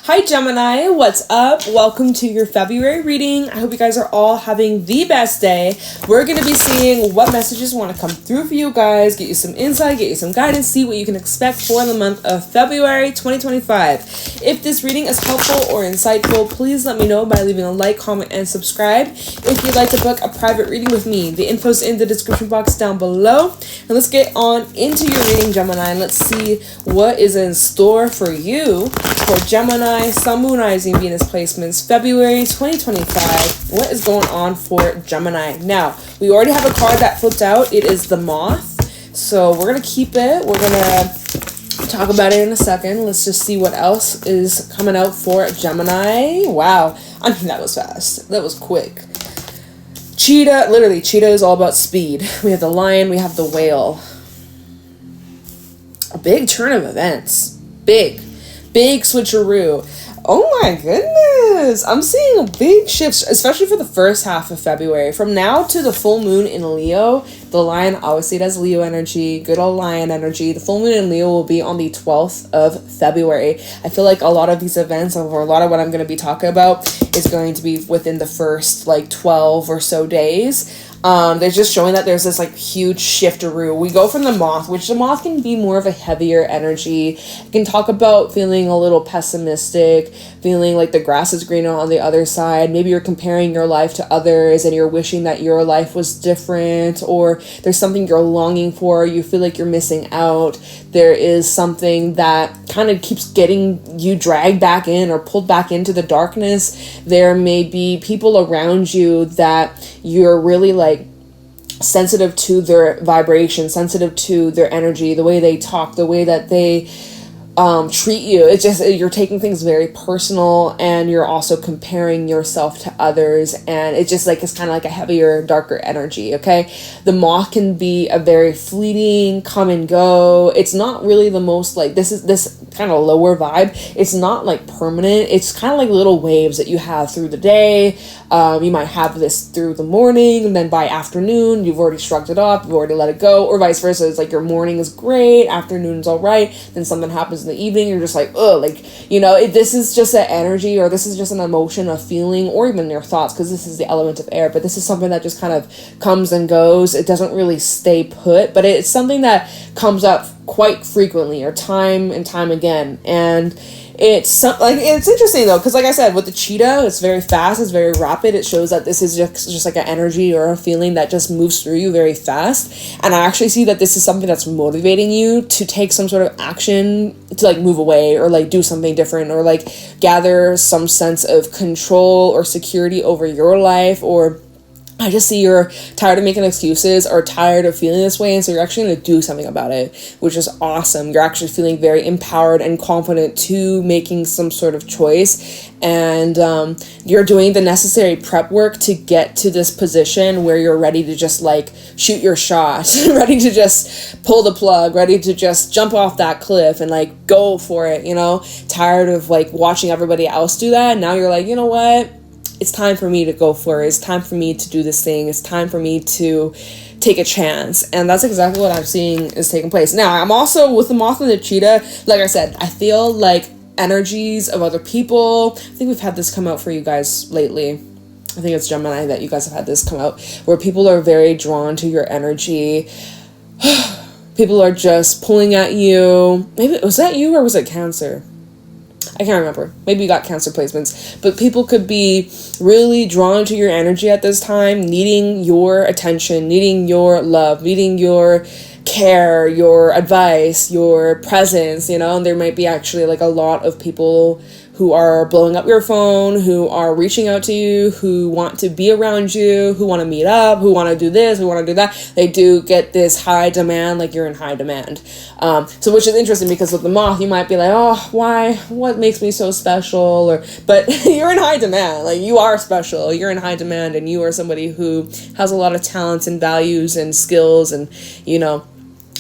Hi Gemini, what's up? Welcome to your February reading. I hope you guys are all having the best day. We're going to be seeing what messages want to come through for you guys, get you some insight, get you some guidance, see what you can expect for the month of February 2025. If this reading is helpful or insightful, please let me know by leaving a like, comment, and subscribe. If you'd like to book a private reading with me, the info's in the description box down below. And let's get on into your reading, Gemini, and let's see what is in store for you for Gemini, Sun, Moon, Rising, Venus placements, February 2025. What is going on for Gemini? Now, we already have a card that flipped out. It is the Moth. So we're going to keep it. We're going to talk about it in a second. Let's just see what else is coming out for Gemini. Wow. I mean, that was fast. That was quick. Cheetah. Literally, Cheetah is all about speed. We have the Lion. We have the Whale. A big turn of events. Big switcheroo. Oh my goodness. I'm seeing a big shift, especially for the first half of February. From now to the full moon in Leo, the Lion, I always see it as Leo energy, good old Lion energy. The full moon in Leo will be on the 12th of February. I feel like a lot of these events, or a lot of what I'm going to be talking about, is going to be within the first 12 or so days. They're just showing that there's this huge shifteroo. We go from the Moth, which the Moth can be more of a heavier energy. It can talk about feeling a little pessimistic, feeling like the grass is greener on the other side. Maybe you're comparing your life to others and you're wishing that your life was different, or there's something you're longing for. You feel like you're missing out. There is something that kind of keeps getting you dragged back in or pulled back into the darkness. There may be people around you that you're really sensitive to their vibration, sensitive to their energy, the way they talk, the way that they treat you. It's just, you're taking things very personal, and you're also comparing yourself to others, and it's just it's kind of a heavier, darker energy. Okay, the Moth can be a very fleeting, come and go. It's not really the most this kind of lower vibe. It's not permanent. It's kind of little waves that you have through the day. You might have this through the morning, and then by afternoon you've already shrugged it off, you've already let it go, or vice versa. It's your morning is great, afternoon's all right, then something happens in the evening, you're just this is just an energy, or this is just an emotion, a feeling, or even your thoughts, because this is the element of air, but this is something that just kind of comes and goes. It doesn't really stay put, but it's something that comes up quite frequently, or time and time again. And it's it's interesting though, because like I said, with the Cheetah, it's very fast, it's very rapid. It shows that this is just an energy or a feeling that just moves through you very fast. And I actually see that this is something that's motivating you to take some sort of action to move away, or do something different, or gather some sense of control or security over your life. Or I just see you're tired of making excuses, or tired of feeling this way, and so you're actually going to do something about it, which is awesome. You're actually feeling very empowered and confident to making some sort of choice, and you're doing the necessary prep work to get to this position where you're ready to just shoot your shot, ready to just pull the plug, ready to just jump off that cliff and go for it, tired of watching everybody else do that. And now you're you know what? It's time for me to go for it. It's time for me to do this thing. It's time for me to take a chance. And that's exactly what I'm seeing is taking place. Now, I'm also, with the Moth and the Cheetah, like I said, I feel energies of other people. I think we've had this come out for you guys lately. I think it's Gemini that you guys have had this come out, where people are very drawn to your energy. People are just pulling at you. Maybe, was that you or was it Cancer? I can't remember. Maybe you got Cancer placements. But people could be really drawn to your energy at this time, needing your attention, needing your love, needing your care, your advice, your presence, and there might be actually a lot of people who are blowing up your phone, who are reaching out to you, who want to be around you, who want to meet up, who want to do this, who want to do that. They do get this high demand, you're in high demand. So which is interesting, because with the Moth, you might be oh, why? What makes me so special? But you're in high demand. You are special. You're in high demand, and you are somebody who has a lot of talents and values and skills, and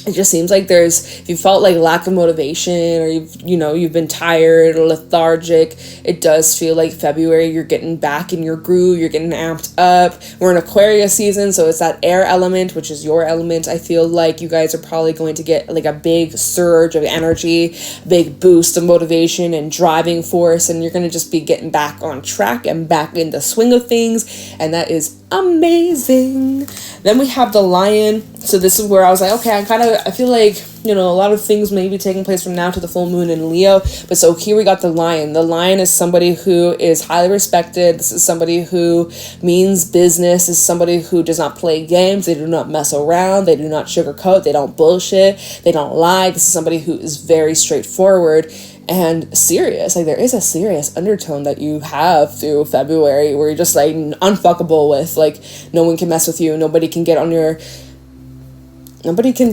it just seems like if you felt like lack of motivation, or you've been tired or lethargic, it does feel like February you're getting back in your groove, you're getting amped up. We're in Aquarius season, so it's that air element, which is your element. I feel like you guys are probably going to get like a big surge of energy, big boost of motivation and driving force, and you're going to just be getting back on track and back in the swing of things, and that is amazing. Then we have the Lion. So this is where I was like, okay, I feel like, a lot of things may be taking place from now to the full moon in Leo. But so here we got the Lion. The Lion is somebody who is highly respected. This is somebody who means business. This is somebody who does not play games. They do not mess around. They do not sugarcoat. They don't bullshit. They don't lie. This is somebody who is very straightforward and serious. Like, there is a serious undertone that you have through February where you're just like unfuckable with, like, no one can mess with you. Nobody can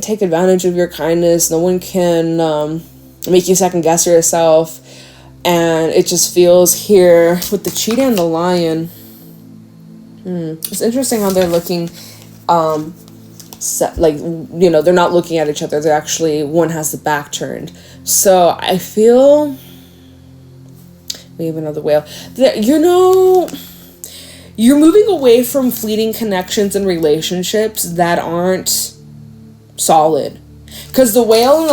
take advantage of your kindness. No one can make you second guess yourself. And it just feels here with the cheetah and the lion. It's interesting how they're looking, they're not looking at each other. They're actually, one has the back turned. So I feel, we have another whale. You're moving away from fleeting connections and relationships that aren't solid. Because the whale and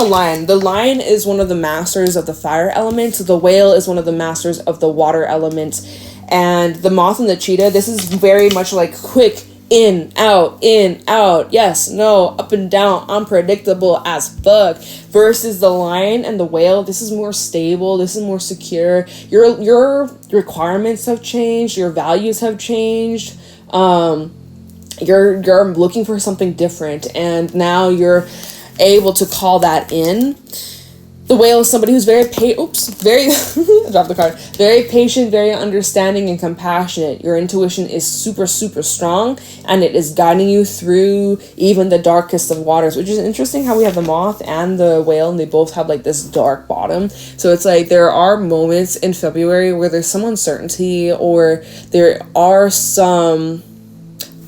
the lion is one of the masters of the fire element. The whale is one of the masters of the water element. And the moth and the cheetah, this is very much like quick, in, out, yes, no, up and down, unpredictable as fuck. Versus the lion and the whale, this is more stable, this is more secure. Your requirements have changed, your values have changed. You're looking for something different, and now you're able to call that in. The whale is somebody who's very I dropped the card. Very patient, very understanding and compassionate. Your intuition is super, super strong, and it is guiding you through even the darkest of waters, which is interesting how we have the moth and the whale, and they both have like this dark bottom. So it's like there are moments in February where there's some uncertainty, or there are some,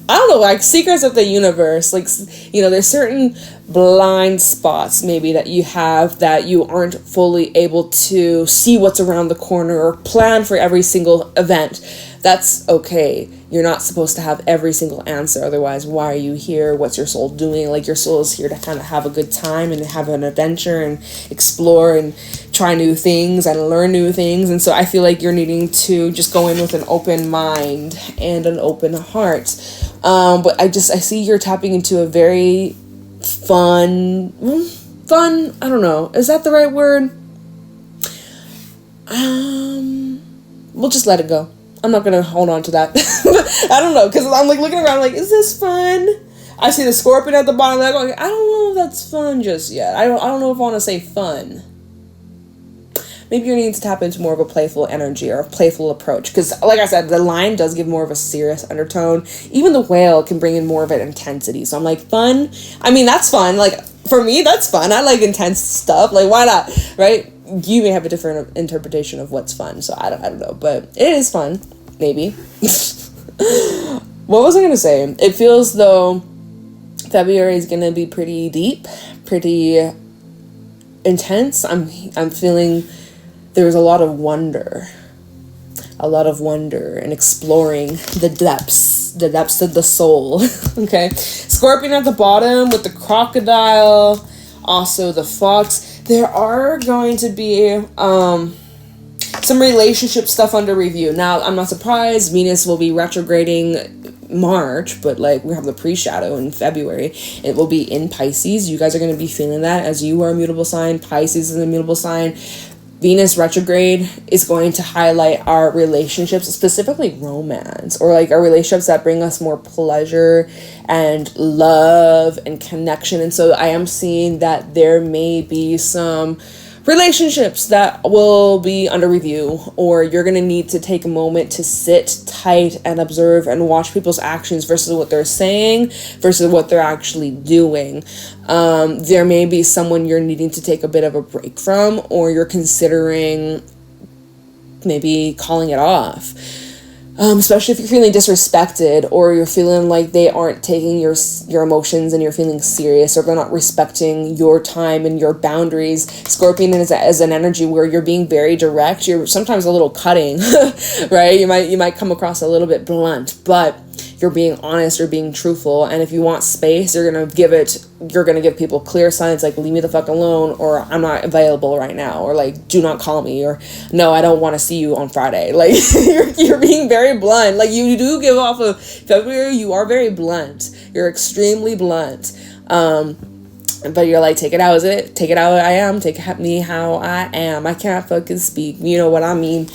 I don't know, like secrets of the universe. Like, there's certain blind spots maybe that you have that you aren't fully able to see what's around the corner or plan for every single event. That's okay. You're not supposed to have every single answer. Otherwise, why are you here? What's your soul doing? Like, your soul is here to kind of have a good time and have an adventure and explore and try new things and learn new things. And so I feel like you're needing to just go in with an open mind and an open heart. But I see you're tapping into a very fun, I don't know, is that the right word? We'll just let it go. I'm not gonna hold on to that. I don't know, because I'm like looking around like, is this fun? I see the scorpion at the bottom, like, I don't know if that's fun just yet. I don't know if I want to say fun. Maybe you're needing to tap into more of a playful energy or a playful approach. Because, like I said, the lion does give more of a serious undertone. Even the whale can bring in more of an intensity. So I'm like, fun? I mean, that's fun. Like, for me, that's fun. I like intense stuff. Like, why not? Right? You may have a different interpretation of what's fun. So I don't know. But it is fun. Maybe. What was I going to say? It feels though February is going to be pretty deep. Pretty intense. I'm feeling there's a lot of wonder and exploring the depths of the soul. Okay, scorpion at the bottom with the crocodile, also the fox. There are going to be some relationship stuff under review. Now, I'm not surprised. Venus will be retrograding March, but like we have the pre-shadow in February. It will be in Pisces. You guys are going to be feeling that as you are a mutable sign. Pisces is a mutable sign. Venus retrograde is going to highlight our relationships, specifically romance, or like our relationships that bring us more pleasure and love and connection. And so I am seeing that there may be some relationships that will be under review, or you're going to need to take a moment to sit tight and observe and watch people's actions versus what they're saying versus what they're actually doing. There may be someone you're needing to take a bit of a break from, or you're considering maybe calling it off. Especially if you're feeling disrespected, or you're feeling like they aren't taking your emotions and you're feeling serious, or they're not respecting your time and your boundaries. Scorpion is an energy where you're being very direct. You're sometimes a little cutting, right? You might come across a little bit blunt, but you're being honest, you're being truthful. And if you want space, you're gonna give people clear signs, like, leave me the fuck alone, or I'm not available right now, or like, do not call me, or no, I don't want to see you on Friday. Like, you're being very blunt. Like, you do give off of February, you are very blunt. You're extremely blunt. But you're like, take it out, is it? Take it out, I am. Take me how I am. I can't fucking speak. You know what I mean?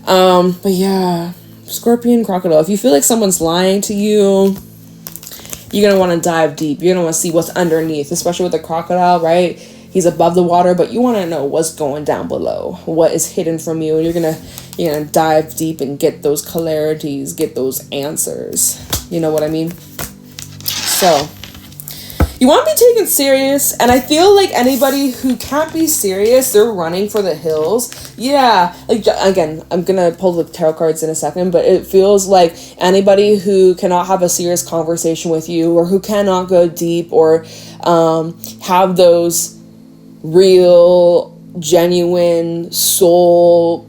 But yeah, Scorpion, Crocodile. If you feel like someone's lying to you, you're going to want to dive deep. You're going to want to see what's underneath, especially with the crocodile, right? He's above the water, but you want to know what's going down below, what is hidden from you. And you're going to dive deep and get those clarities, get those answers. You know what I mean? So, you want to be taken serious, and I feel like anybody who can't be serious, they're running for the hills. Yeah, like, again, I'm gonna pull the tarot cards in a second, but it feels like anybody who cannot have a serious conversation with you, or who cannot go deep, or have those real, genuine soul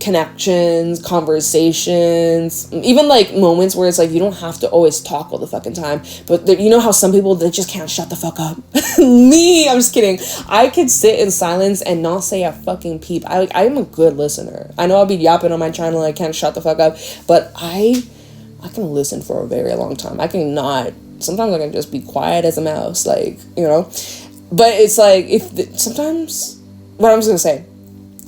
connections, conversations, even like moments where it's like you don't have to always talk all the fucking time, but you know how some people, they just can't shut the fuck up. Me, I'm just kidding. I could sit in silence and not say a fucking peep. I'm a good listener. I know I'll be yapping on my channel, I can't shut the fuck up, but I can listen for a very long time. Sometimes I can just be quiet as a mouse, like, you know. But it's like, sometimes, what I'm just gonna say,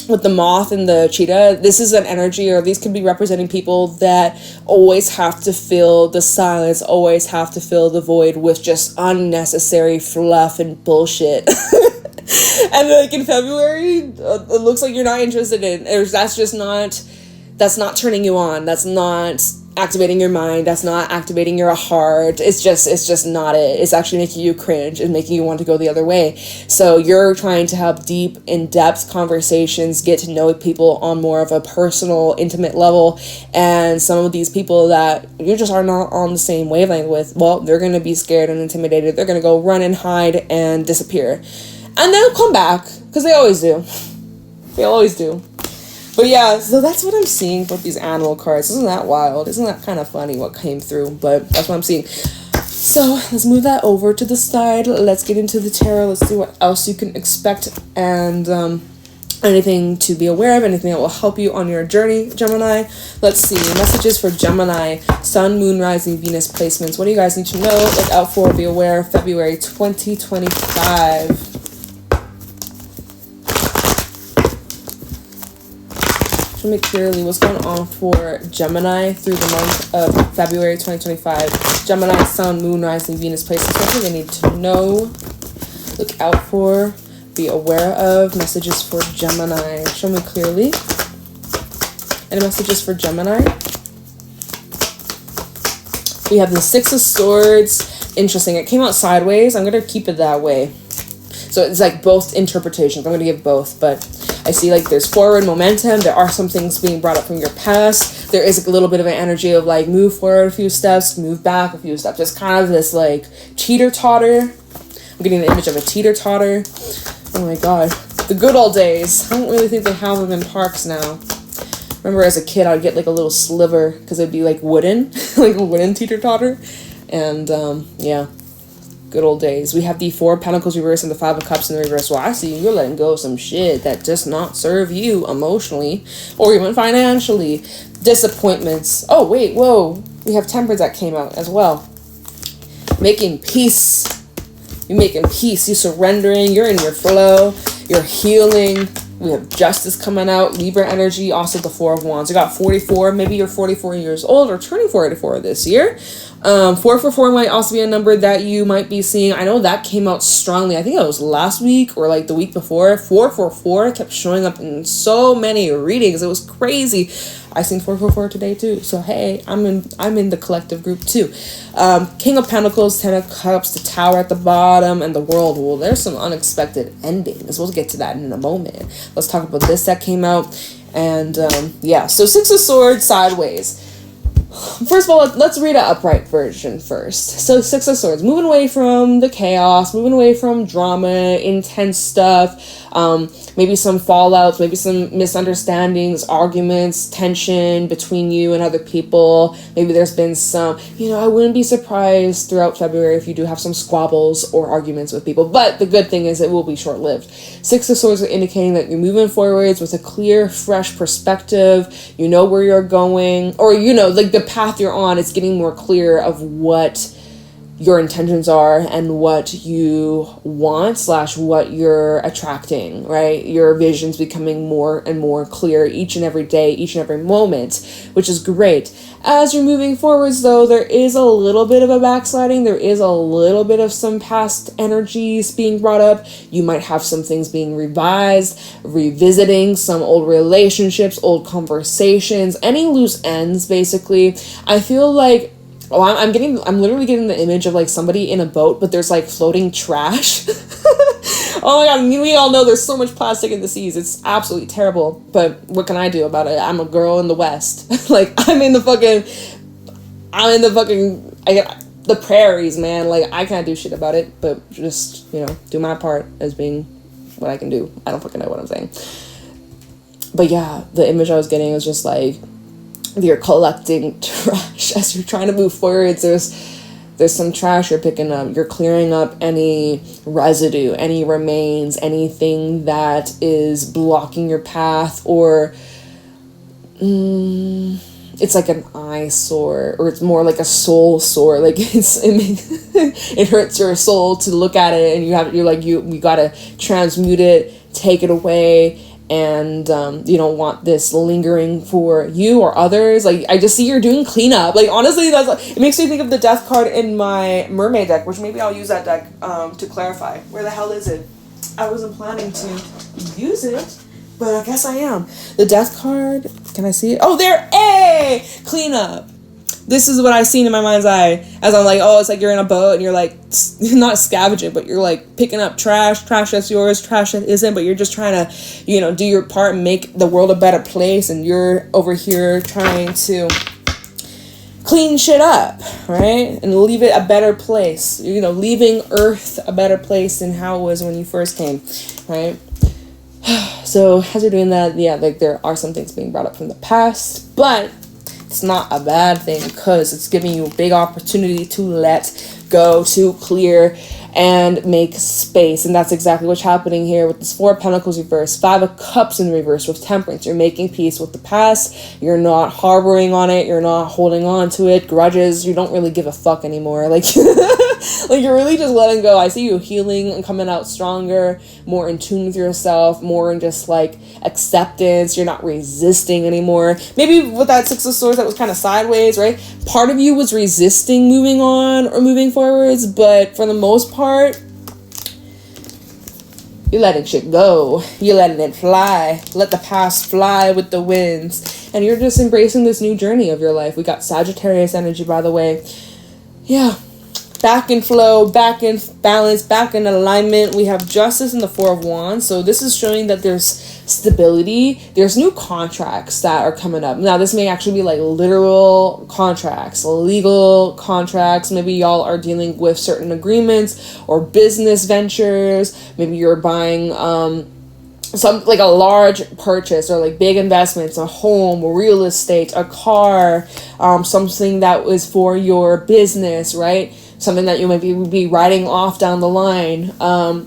with the moth and the cheetah, this is an energy, or these could be representing people that always have to fill the silence, always have to fill the void with just unnecessary fluff and bullshit. And like in February, it looks like you're not interested in, or that's not turning you on, that's not activating your mind, that's not activating your heart. It's just not it. It's actually making you cringe and making you want to go the other way. So you're trying to have deep, in-depth conversations, get to know people on more of a personal, intimate level, and some of these people that you just are not on the same wavelength with, well, they're going to be scared and intimidated. They're going to go run and hide and disappear, and they'll come back, because they always do. They always do. But yeah, so that's what I'm seeing with these animal cards. Isn't that wild? Isn't that kind of funny what came through? But that's what I'm seeing. So let's move that over to the side. Let's get into the tarot. Let's see what else you can expect, and anything to be aware of, anything that will help you on your journey, Gemini. Let's see. Messages for Gemini. Sun, Moon, Rising, Venus placements. What do you guys need to know? Look out for, be aware. February 2025. Show me clearly what's going on for Gemini through the month of February 2025. Gemini, Sun, Moon, Rising, Venus placements. What do they need to know? Look out for, be aware of. Messages for Gemini. Show me clearly. Any messages for Gemini? We have the Six of Swords. Interesting. It came out sideways. I'm going to keep it that way. So it's like both interpretations. I'm going to give both, but I see like there's forward momentum. There are some things being brought up from your past. There is a little bit of an energy of like move forward a few steps, move back a few steps. Just kind of this like teeter-totter. I'm getting the image of a teeter-totter. Oh my god. The good old days. I don't really think they have them in parks now. Remember as a kid I'd get like a little sliver because it'd be like wooden. Like a wooden teeter-totter. And yeah. Good old days. We have the Four of Pentacles reverse and the Five of Cups in the reverse. Well, I see you're letting go of some shit that does not serve you emotionally or even financially. Disappointments. Oh, wait, whoa. We have Temperance that came out as well. Making peace. You're making peace. You're surrendering. You're in your flow. You're healing. We have Justice coming out. Libra energy. Also the Four of Wands. You got 44. Maybe you're 44 years old or turning 44 this year. 444 might also be a number that you might be seeing. I know that came out strongly. I think it was last week or like the week before. 444 kept showing up in so many readings. It was crazy. I seen 444 today too. So hey, I'm in the collective group too. King of Pentacles, 10 of Cups, the Tower at the bottom, and the World. Well, there's some unexpected endings. We'll get to that in a moment. Let's talk about this that came out. And yeah, so Six of Swords sideways. First of all, let's read an upright version first. So, Six of Swords, moving away from the chaos, moving away from drama, intense stuff, maybe some fallouts, maybe some misunderstandings, arguments, tension between you and other people. Maybe there's been some, I wouldn't be surprised throughout February if you do have some squabbles or arguments with people. But the good thing is it will be short-lived. Six of Swords are indicating that you're moving forwards with a clear, fresh perspective. You know where you're going, or like the path you're on, it's getting more clear of what your intentions are and what you want / what you're attracting, right? Your vision's becoming more and more clear each and every day, each and every moment, which is great. As you're moving forwards, though, there is a little bit of a backsliding. There is a little bit of some past energies being brought up. You might have some things being revised, revisiting some old relationships, old conversations, any loose ends, basically. I feel like I'm literally getting the image of like somebody in a boat, but there's like floating trash. Oh my god, we all know there's so much plastic in the seas. It's absolutely terrible. But what can I do about it? I'm a girl in the West. Like I'm in the prairies, man. Like I can't do shit about it, but just, do my part as being what I can do. I don't fucking know what I'm saying. But yeah, the image I was getting was just like, you're collecting trash as you're trying to move forwards. There's some trash you're picking up. You're clearing up any residue, any remains, anything that is blocking your path, or it's like an eyesore, or it's more like a soul sore. Like it hurts your soul to look at it, and you gotta transmute it, take it away. And you don't want this lingering for you or others. Like, I just see you're doing cleanup. Like, honestly, it makes me think of the death card in my Mermaid deck, which maybe I'll use that deck to clarify. Where the hell is it? I wasn't planning to use it, but I guess I am. The death card, can I see it? Oh, there! Hey! Cleanup. This is what I seen in my mind's eye as I'm like, it's like you're in a boat and you're like, not scavenging, but you're like picking up trash that's yours, trash that isn't, but you're just trying to, do your part and make the world a better place, and you're over here trying to clean shit up, right? And leave it a better place, leaving Earth a better place than how it was when you first came, right? So as you're doing that, yeah, like there are some things being brought up from the past, but it's not a bad thing because it's giving you a big opportunity to let go, to clear and make space. And that's exactly what's happening here with this Four of Pentacles reverse, Five of Cups in reverse with Temperance. You're making peace with the past. You're not harboring on it. You're not holding on to it. Grudges. You don't really give a fuck anymore. Like, like you're really just letting go. I see you healing and coming out stronger, more in tune with yourself, more in just like acceptance. You're not resisting anymore. Maybe with that Six of Swords that was kind of sideways, right? Part of you was resisting moving on or moving forwards, but for the most part, you're letting shit go. You're letting it fly. Let the past fly with the winds. And you're just embracing this new journey of your life. We got Sagittarius energy, by the way. Yeah. Back in flow, back in balance, back in alignment. We have Justice and the Four of Wands. So this is showing that there's stability. There's new contracts that are coming up. Now, this may actually be like literal contracts, legal contracts. Maybe y'all are dealing with certain agreements or business ventures. Maybe you're buying some like a large purchase or like big investments, a home, real estate, a car, something that was for your business, right? Something that you might be writing off down the line.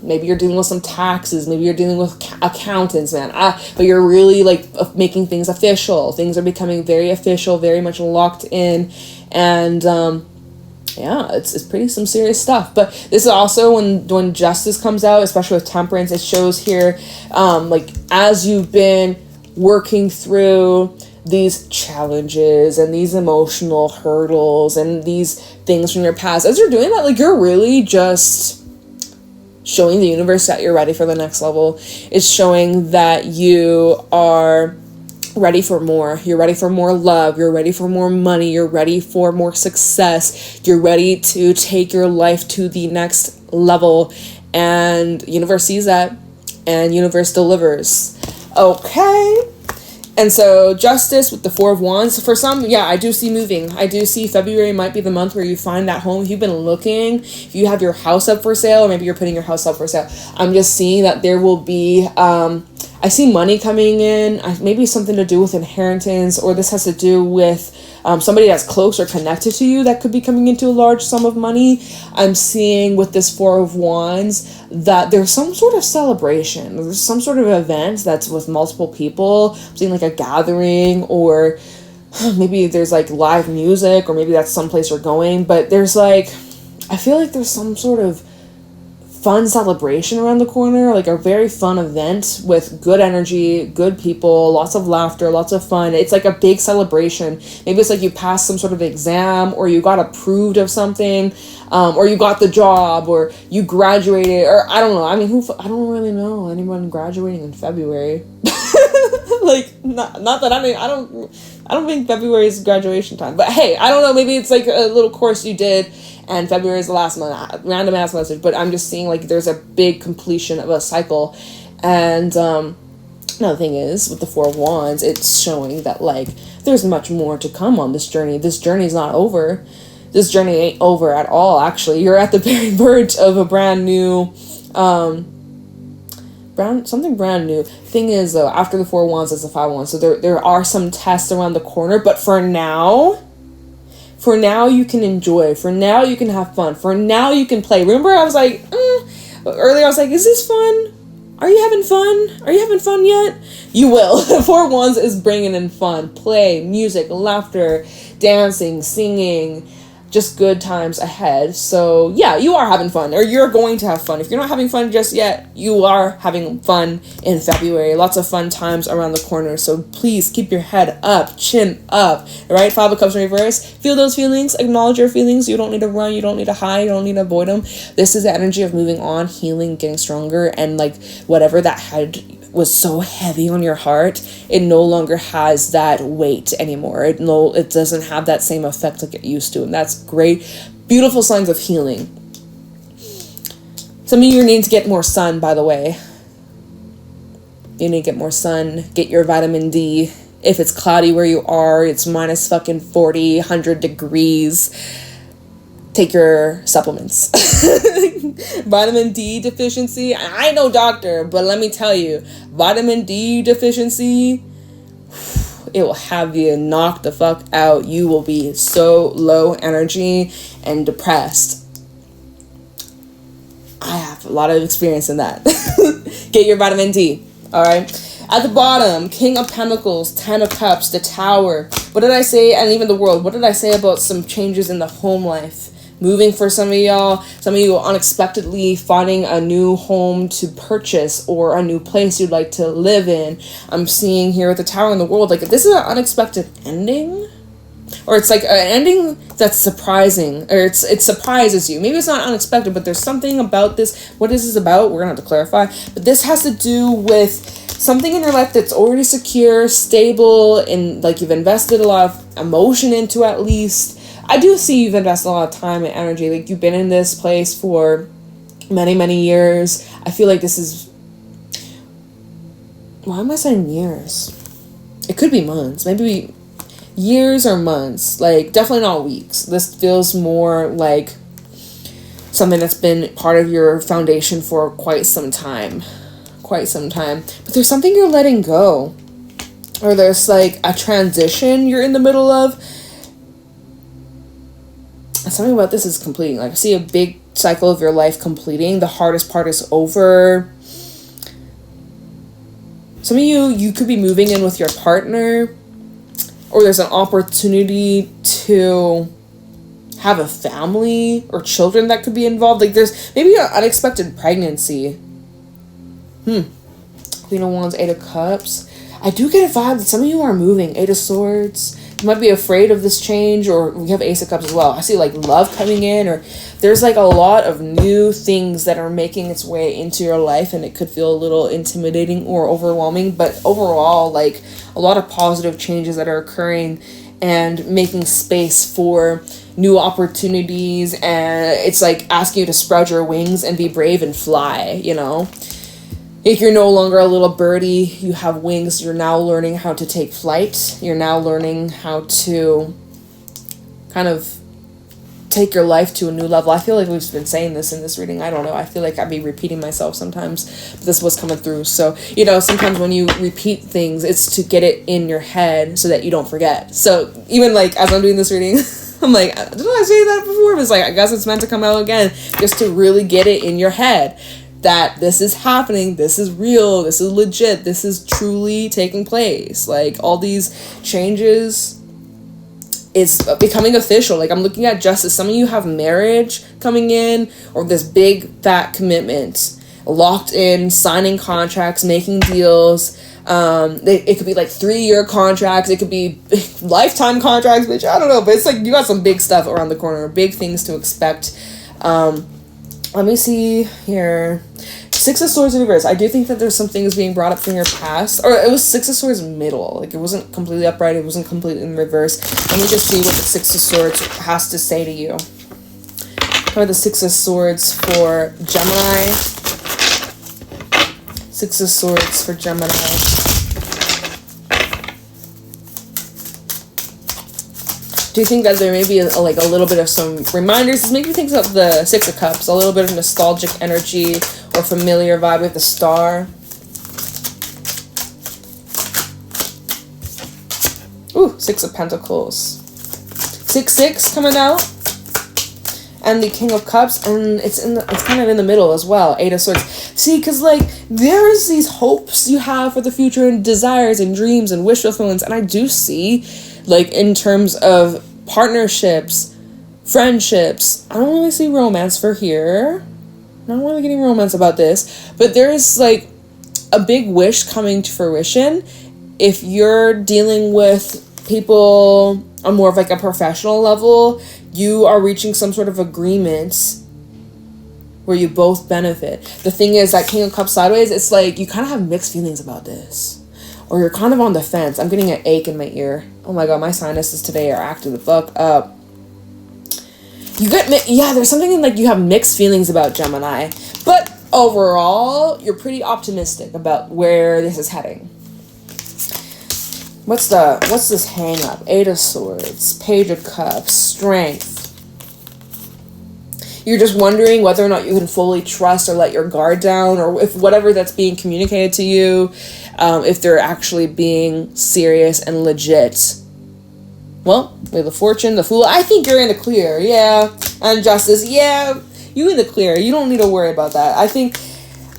Maybe you're dealing with some taxes. Maybe you're dealing with accountants, man. But you're really like making things official. Things are becoming very official, very much locked in. And yeah, it's pretty some serious stuff. But this is also when Justice comes out, especially with Temperance, it shows here, like as you've been working through these challenges and these emotional hurdles and these things from your past, as you're doing that, like you're really just showing the universe that you're ready for the next level. It's showing that you are ready for more. You're ready for more love. You're ready for more money. You're ready for more success. You're ready to take your life to the next level. And universe sees that, and universe delivers. Okay. And so Justice with the Four of Wands. For some, yeah, I do see moving. I do see February might be the month where you find that home. If you've been looking, if you have your house up for sale, or maybe you're putting your house up for sale, I'm just seeing that there will be, I see money coming in, maybe something to do with inheritance, or this has to do with somebody that's close or connected to you that could be coming into a large sum of money. I'm seeing with this Four of Wands that there's some sort of celebration. There's some sort of event that's with multiple people. I'm seeing like a gathering, or maybe there's like live music, or maybe that's someplace you're going. But there's like, I feel like there's some sort of fun celebration around the corner, like a very fun event with good energy, good people, lots of laughter, lots of fun. It's like a big celebration. Maybe it's like you passed some sort of exam, or you got approved of something, or you got the job, or you graduated, or I don't know. I mean, I don't really know anyone graduating in February. Like, not that I don't think February is graduation time. But hey, I don't know. Maybe it's like a little course you did, and February is the last month. Random ass message. But I'm just seeing like there's a big completion of a cycle. And another thing is, with the Four of Wands, it's showing that like there's much more to come on this journey. This journey's not over. This journey ain't over at all, actually. You're at the very verge of a brand new brand new. Thing is, though, after the Four of Wands, it's the Five of Wands. So there are some tests around the corner, but for now you can enjoy. For now you can have fun. For now you can play. Remember, I was like, earlier I was like, is this fun? Are you having fun? Are you having fun yet? You will. Four of Wands is bringing in fun, play, music, laughter, dancing, singing, just good times ahead. So yeah, you are having fun, or you're going to have fun. If you're not having fun just yet, you are having fun in February. Lots of fun times around the corner. So please keep your head up, chin up. All right, Five of Cups in reverse. Feel those feelings. Acknowledge your feelings. You don't need to run. You don't need to hide. You don't need to avoid them. This is the energy of moving on, healing, getting stronger, and like whatever that was so heavy on your heart, it no longer has that weight anymore. It doesn't have that same effect like it used to, and that's great. Beautiful signs of healing. Some of you need to get more sun, by the way. You need to get more sun. Get your vitamin D. If it's cloudy where you are, it's minus fucking 40, 100 degrees. Take your supplements. Vitamin D deficiency. I ain't no doctor, but let me tell you, vitamin D deficiency, it will have you knocked the fuck out. You will be so low energy and depressed. I have a lot of experience in that. Get your vitamin D. All right. At the bottom, King of Pentacles, Ten of Cups, the Tower. What did I say? And even the World. What did I say about some changes in the home life? Moving for some of y'all. Some of you unexpectedly finding a new home to purchase, or a new place you'd like to live in. I'm seeing here at the Tower in the World, like, this is an unexpected ending, or it's like an ending that's surprising, or it surprises you. Maybe it's not unexpected, but there's something about this. What is this about? We're gonna have to clarify. But this has to do with something in your life that's already secure, stable, and like you've invested a lot of emotion into. At least I do see you've invested a lot of time and energy. Like, you've been in this place for many, many years. I feel like this is... Why am I saying years? It could be months. Maybe years or months. Like, definitely not weeks. This feels more like something that's been part of your foundation for quite some time. Quite some time. But there's something you're letting go. Or there's, like, a transition you're in the middle of. Something about this is completing. Like, I see a big cycle of your life completing. The hardest part is over. Some of you could be moving in with your partner, or there's an opportunity to have a family or children that could be involved. Like, there's maybe an unexpected pregnancy. Queen of Wands, Eight of Cups. I do get a vibe that some of you are moving. Eight of Swords. You might be afraid of this change, or we have Ace of Cups as well. I see, like, love coming in, or there's, like, a lot of new things that are making its way into your life, and it could feel a little intimidating or overwhelming. But overall, like, a lot of positive changes that are occurring and making space for new opportunities, and it's, like, asking you to spread your wings and be brave and fly, you know? If you're no longer a little birdie, you have wings. You're now learning how to take flight. You're now learning how to kind of take your life to a new level. I feel like we've been saying this in this reading. I don't know. I feel like I'd be repeating myself sometimes, but this was coming through. So, you know, sometimes when you repeat things, it's to get it in your head so that you don't forget. So even like as I'm doing this reading, I'm like, didn't I say that before? But it's like, I guess it's meant to come out again, just to really get it in your head that this is happening, this is real, this is legit, this is truly taking place. Like all these changes, it's becoming official. Like I'm looking at justice. Some of you have marriage coming in, or this big fat commitment, locked in, signing contracts, making deals. It could be like 3-year contracts. It could be lifetime contracts, which I don't know, but it's like you got some big stuff around the corner, big things to expect. Let me see here. 6 of Swords in reverse. I do think that there's some things being brought up from your past. Or it was 6 of Swords middle. Like, it wasn't completely upright. It wasn't completely in reverse. Let me just see what the 6 of Swords has to say to you. How are the 6 of Swords for Gemini? 6 of Swords for Gemini. Do you think that there may be a little bit of some reminders? This makes me think of the 6 of Cups, a little bit of nostalgic energy or familiar vibe with the star. Ooh, 6 of Pentacles. 6-6 coming out. And the King of Cups, and it's kind of in the middle as well. 8 of Swords. See, because like there's these hopes you have for the future and desires and dreams and wish fulfillments, and I do see, like in terms of partnerships, friendships, I don't really see romance for here. Not really getting romance about this, but there is like a big wish coming to fruition if you're dealing with people on more of like a professional level. You are reaching some sort of agreement where you both benefit. The thing is that King of Cups sideways, it's like you kind of have mixed feelings about this, or you're kind of on the fence. I'm getting an ache in my ear. Oh my god, my sinuses today are acting the fuck up. There's something in like you have mixed feelings about Gemini, but overall you're pretty optimistic about where this is heading. What's this hang up? 8 of Swords, Page of Cups, Strength. You're just wondering whether or not you can fully trust or let your guard down, or if whatever that's being communicated to you, if they're actually being serious and legit. Well, we have the Fortune, the Fool. I think you're in the clear, yeah. And Justice, yeah, you in the clear. You don't need to worry about that. I think,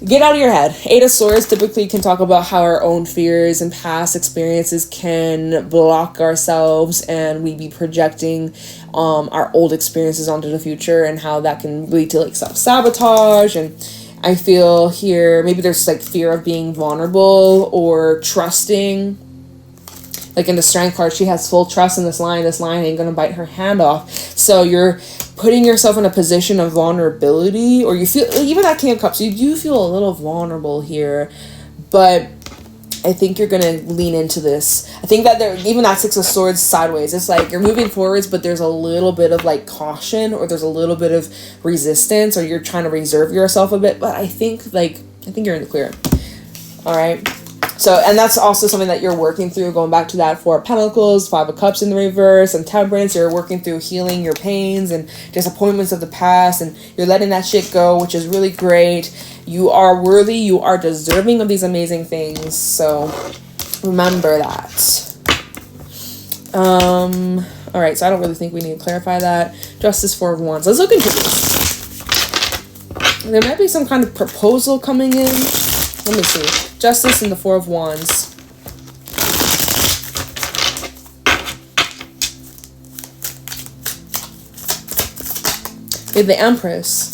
get out of your head. 8 of Swords typically can talk about how our own fears and past experiences can block ourselves, and we be projecting our old experiences onto the future, and how that can lead to like self-sabotage. And I feel here maybe there's like fear of being vulnerable or trusting. Like in the Strength card, she has full trust in this lion. This lion ain't gonna bite her hand off. So you're putting yourself in a position of vulnerability, or you feel, even that King of Cups, you do feel a little vulnerable here, but I think you're gonna lean into this. I think that even that 6 of Swords sideways, it's like you're moving forwards, but there's a little bit of like caution, or there's a little bit of resistance, or you're trying to reserve yourself a bit, but I think you're in the clear. All right. So, and that's also something that you're working through, going back to that 4 of Pentacles, 5 of Cups in the reverse, and Temperance. You're working through healing your pains and disappointments of the past, and you're letting that shit go, which is really great. You are worthy, you are deserving of these amazing things, so remember that. Alright, so I don't really think we need to clarify that. Justice, 4 of Wands. Let's look into this. There might be some kind of proposal coming in. Let me see. Justice and the 4 of Wands. We have the Empress.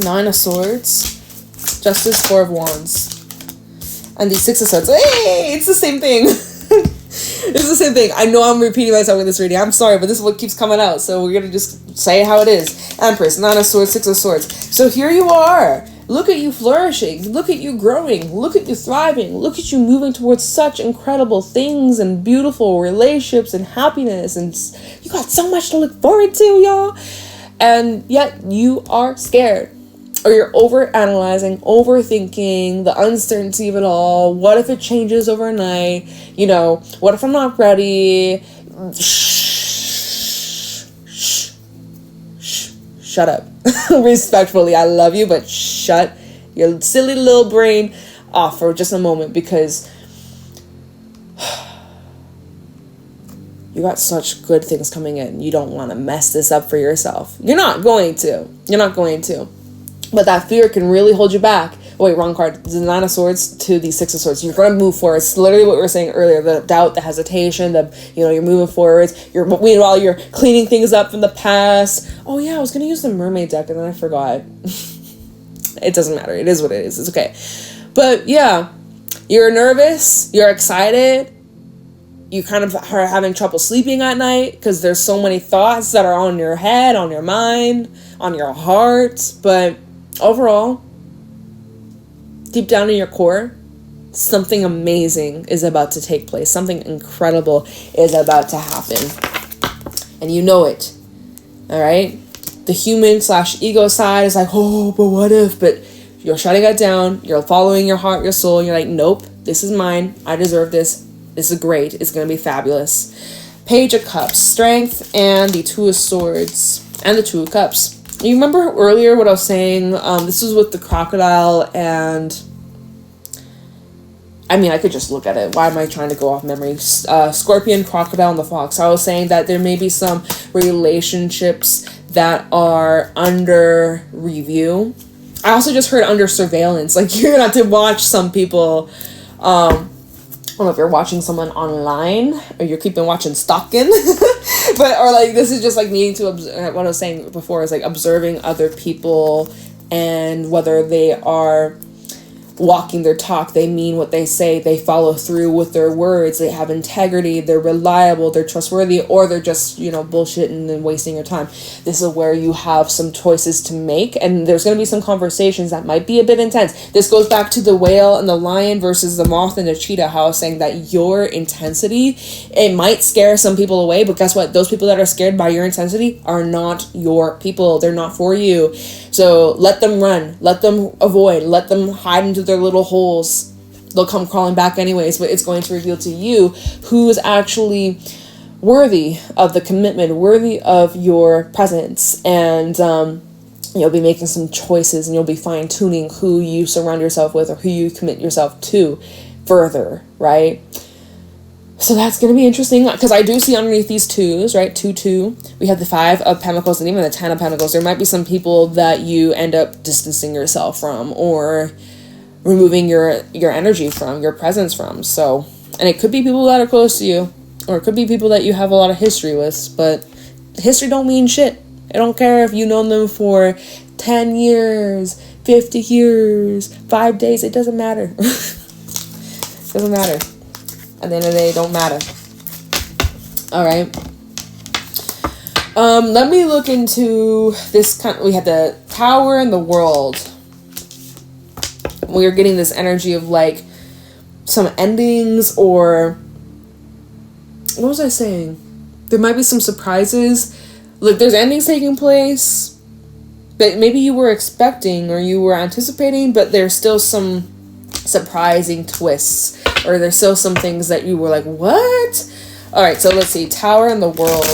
9 of Swords. Justice, 4 of Wands. And the 6 of Swords. Hey! It's the same thing. It's the same thing. I know I'm repeating myself in this reading. I'm sorry, but this is what keeps coming out. So we're going to just say how it is. Empress, 9 of Swords, 6 of Swords. So here you are. Look at you flourishing. Look at you growing. Look at you thriving. Look at you moving towards such incredible things and beautiful relationships and happiness. And you got so much to look forward to, y'all. And yet you are scared. or you're over analyzing, overthinking the uncertainty of it all. What if it changes overnight? You know, what if I'm not ready? Shut up. Respectfully, I love you, but shut your silly little brain off for just a moment, because you got such good things coming in. You don't want to mess this up for yourself. You're not going to. But that fear can really hold you back. Oh, wait, wrong card. The 9 of Swords to the 6 of Swords. You're going to move forward. It's literally what we were saying earlier. The doubt, the hesitation, you're moving forwards. Meanwhile, you're cleaning things up from the past. Oh, yeah, I was going to use the Mermaid deck, and then I forgot. It doesn't matter. It is what it is. It's okay. But, yeah, you're nervous. You're excited. You kind of are having trouble sleeping at night because there's so many thoughts that are on your head, on your mind, on your heart. But overall, deep down in your core, something amazing is about to take place. Something incredible is about to happen. And you know it. All right? The human/ego side is like, oh, but what if? But you're shutting it down. You're following your heart, your soul. You're like, nope, this is mine. I deserve this. This is great. It's going to be fabulous. Page of Cups, Strength, and the 2 of Swords, and the 2 of Cups. You remember earlier what I was saying? This was with the crocodile, and I mean, I could just look at it. Why am I trying to go off memory? Scorpion, crocodile, and the fox. I was saying that there may be some relationships that are under review. I also just heard under surveillance. Like, you're going to have to watch some people. I don't know if you're watching someone online or you're keeping watching stalking, or like this is just like needing to observe. What I was saying before is like observing other people and whether they are walking their talk, they mean what they say, they follow through with their words, they have integrity, they're reliable, they're trustworthy, or they're just, bullshitting and wasting your time. This is where you have some choices to make, and there's going to be some conversations that might be a bit intense. This goes back to the whale and the lion versus the moth and the cheetah, how I was saying that your intensity, it might scare some people away, but guess what? Those people that are scared by your intensity are not your people. They're not for you. So let them run, let them avoid, let them hide into their little holes. They'll come crawling back anyways, but it's going to reveal to you who is actually worthy of the commitment, worthy of your presence, and you'll be making some choices, and you'll be fine-tuning who you surround yourself with or who you commit yourself to further, right? So that's going to be interesting, because I do see underneath these 2s, right, 2, we have the 5 of Pentacles and even the 10 of Pentacles. There might be some people that you end up distancing yourself from or removing your energy from, your presence from. So, and it could be people that are close to you, or it could be people that you have a lot of history with, but history don't mean shit. I don't care if you've known them for 10 years, 50 years, 5 days, it doesn't matter. It doesn't matter. At the end of the day, it don't matter. Alright. Let me look into this we had the Tower and the World. We are getting this energy of like some endings, or what was I saying? There might be some surprises. Look, there's endings taking place that maybe you were expecting or you were anticipating, but there's still some surprising twists, or there's still some things that you were like, what? All right, so let's see. Tower and the World.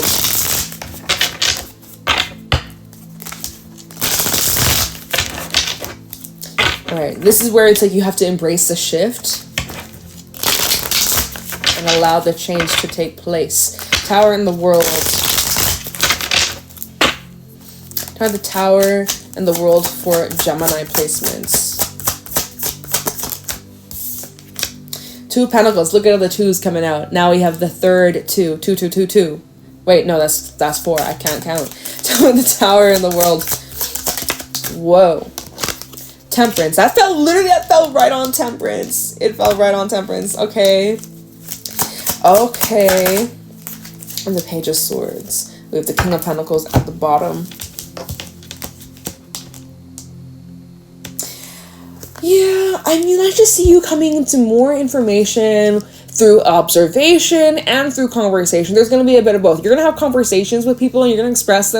All right, this is where it's like you have to embrace the shift and allow the change to take place. Tower and the World. Try the Tower and the World for Gemini placements. 2 of Pentacles. Look at all the 2s coming out. Now we have the third 2. 2, 2, 2, 2. Wait, no, that's 4. I can't count. The Tower and the World. Whoa. Temperance. That fell right on Temperance. It fell right on Temperance. Okay. Okay. And the Page of Swords. We have the King of Pentacles at the bottom. Yeah, I mean, I just see you coming into more information, through observation and through conversation. There's going to be a bit of both. You're going to have conversations with people and you're going to express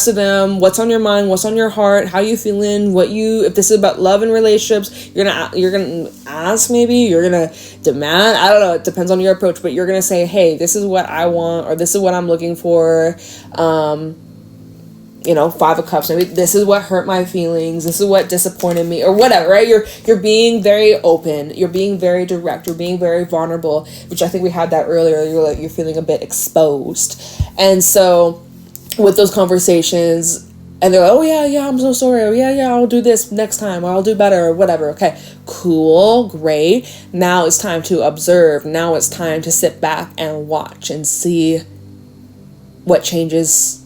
to them what's on your mind, what's on your heart, how you feeling, if this is about love and relationships, you're going to ask, maybe you're going to demand, I don't know, it depends on your approach, but you're going to say, hey, this is what I want, or this is what I'm looking for. Five of Cups, maybe this is what hurt my feelings, this is what disappointed me, or whatever, right? You're being very open, you're being very direct, you're being very vulnerable, which I think we had that earlier. You're feeling a bit exposed. And so with those conversations, and they're like, oh yeah, I'm so sorry, oh yeah, I'll do this next time, or I'll do better, or whatever. Okay, cool, great. Now it's time to observe. Now it's time to sit back and watch and see what changes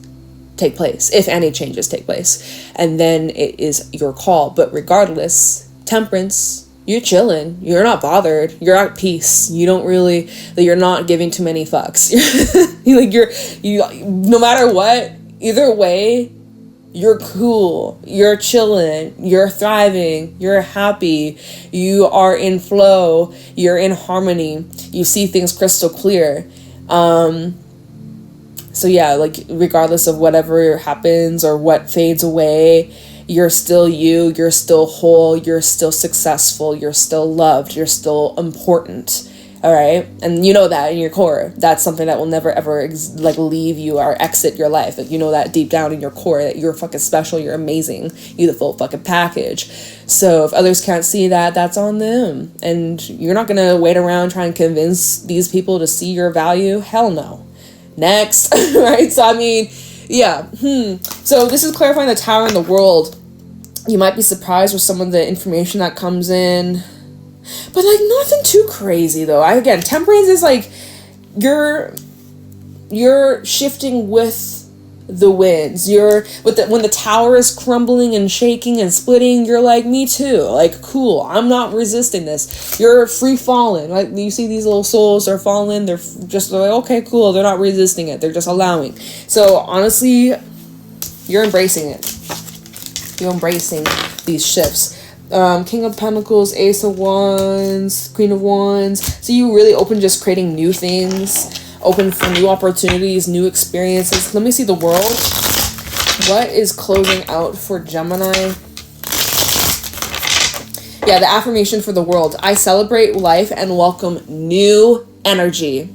take place, if any changes take place, and then it is your call. But regardless, Temperance, you're chilling, you're not bothered, you're at peace, you're not giving too many fucks. you no matter what, either way, you're cool, you're chilling, you're thriving, you're happy, you are in flow, you're in harmony, you see things crystal clear. So yeah, like regardless of whatever happens or what fades away, you're still you, you're still whole, you're still successful, you're still loved, you're still important. All right. And you know that in your core, that's something that will never ever leave you or exit your life. You know that deep down in your core that you're fucking special, you're amazing, you're the full fucking package. So if others can't see that, that's on them. And you're not going to wait around trying to convince these people to see your value. Hell no. Next. Right. So I mean, yeah. So this is clarifying the Tower in the world. You might be surprised with some of the information that comes in, but like nothing too crazy though. Again, Temperance is like you're shifting with the winds. When the tower is crumbling and shaking and splitting, you're like, me too. Like, cool. I'm not resisting this. You're free falling. Like you see these little souls are falling. They're just like, okay, cool. They're not resisting it. They're just allowing. So honestly, you're embracing it. You're embracing these shifts. King of Pentacles, Ace of Wands, Queen of Wands. So you really open just creating new things, open for new opportunities, new experiences. Let me see the world. What is closing out for Gemini? Yeah, the affirmation for the world. I celebrate life and welcome new energy.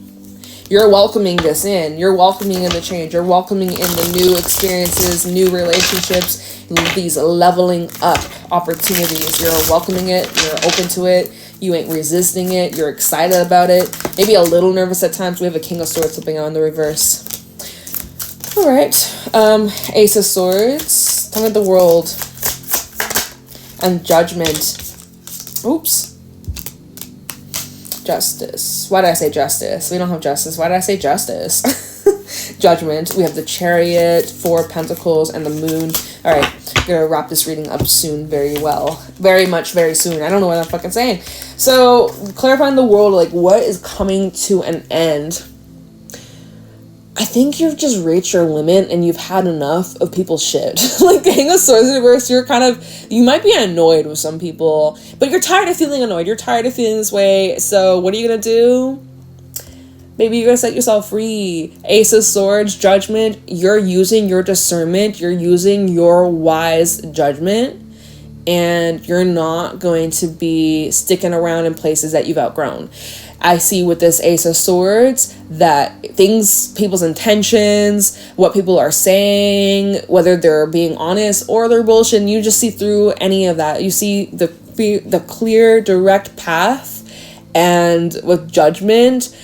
You're welcoming this in. You're welcoming in the change. You're welcoming in the new experiences, new relationships, these leveling up opportunities. You're welcoming it. You're open to it. You ain't resisting it. You're excited about it. Maybe a little nervous at times. We have a King of Swords slipping out in the reverse. All right. Ace of Swords. Tell me the world. And Judgment. Oops. Justice. Why did I say justice? We don't have justice. Why did I say justice? Judgment. We have the Chariot, Four of Pentacles, and the Moon. All right. I'm going to wrap this reading up soon. Very well. Very much, very soon. I don't know what I'm fucking saying. So, clarifying the world, like, what is coming to an end? I think you've just reached your limit and you've had enough of people's shit. Like the King of Swords reverse, you might be annoyed with some people, but you're tired of feeling annoyed. You're tired of feeling this way. So what are you going to do? Maybe you're going to set yourself free. Ace of Swords, Judgment. You're using your discernment. You're using your wise judgment. And you're not going to be sticking around in places that you've outgrown. I see with this Ace of Swords that people's intentions, what people are saying, whether they're being honest or they're bullshit, and you just see through any of that. You see the clear, direct path, and with Judgment,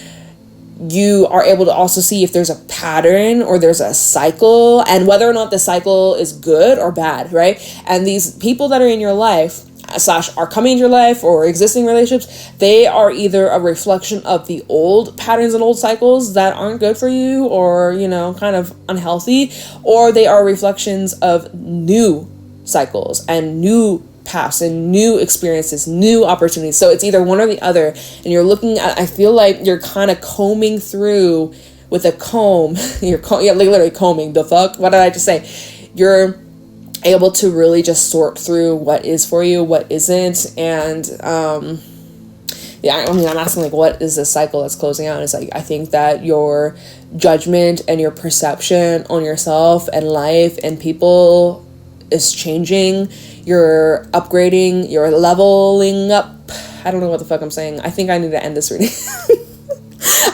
you are able to also see if there's a pattern or there's a cycle, and whether or not the cycle is good or bad, right? And these people that are in your life / are coming into your life or existing relationships, they are either a reflection of the old patterns and old cycles that aren't good for you or, kind of unhealthy, or they are reflections of new cycles and new paths and new experiences, new opportunities. So it's either one or the other. And you're looking at, I feel like you're kind of combing through with a comb. You're literally combing. The fuck? What did I just say? You're able to really just sort through what is for you, what isn't, and yeah, I mean, I'm asking, like, what is this cycle that's closing out? And it's like, I think that your judgment and your perception on yourself and life and people is changing. You're upgrading, you're leveling up. I don't know what the fuck I'm saying. I think I need to end this reading.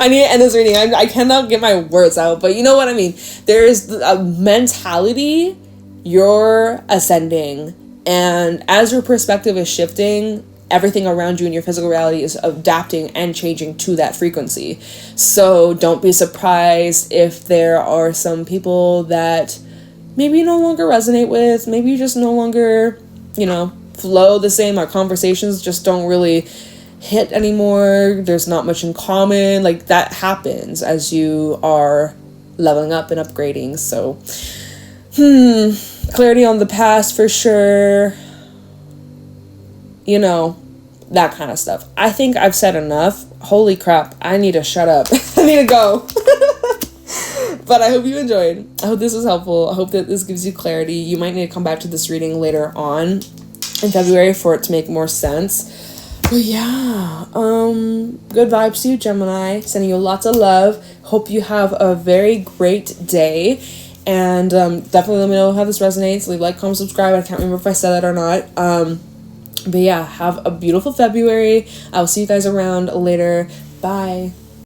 I cannot get my words out, but you know what I mean. There's a mentality, you're ascending, and as your perspective is shifting, everything around you in your physical reality is adapting and changing to that frequency. So don't be surprised if there are some people that maybe you no longer resonate with, maybe you just no longer, flow the same, our conversations just don't really hit anymore, there's not much in common. Like, that happens as you are leveling up and upgrading. So clarity on the past for sure, that kind of stuff. I think I've said enough. Holy crap, I need to shut up. I need to go. But I hope you enjoyed. I hope this was helpful. I hope that this gives you clarity. You might need to come back to this reading later on in February for it to make more sense. But yeah, good vibes to you, Gemini. Sending you lots of love. Hope you have a very great day. And definitely let me know how this resonates. Leave a like, comment, subscribe. I can't remember if I said that or not. But yeah, have a beautiful February. I'll see you guys around later. Bye.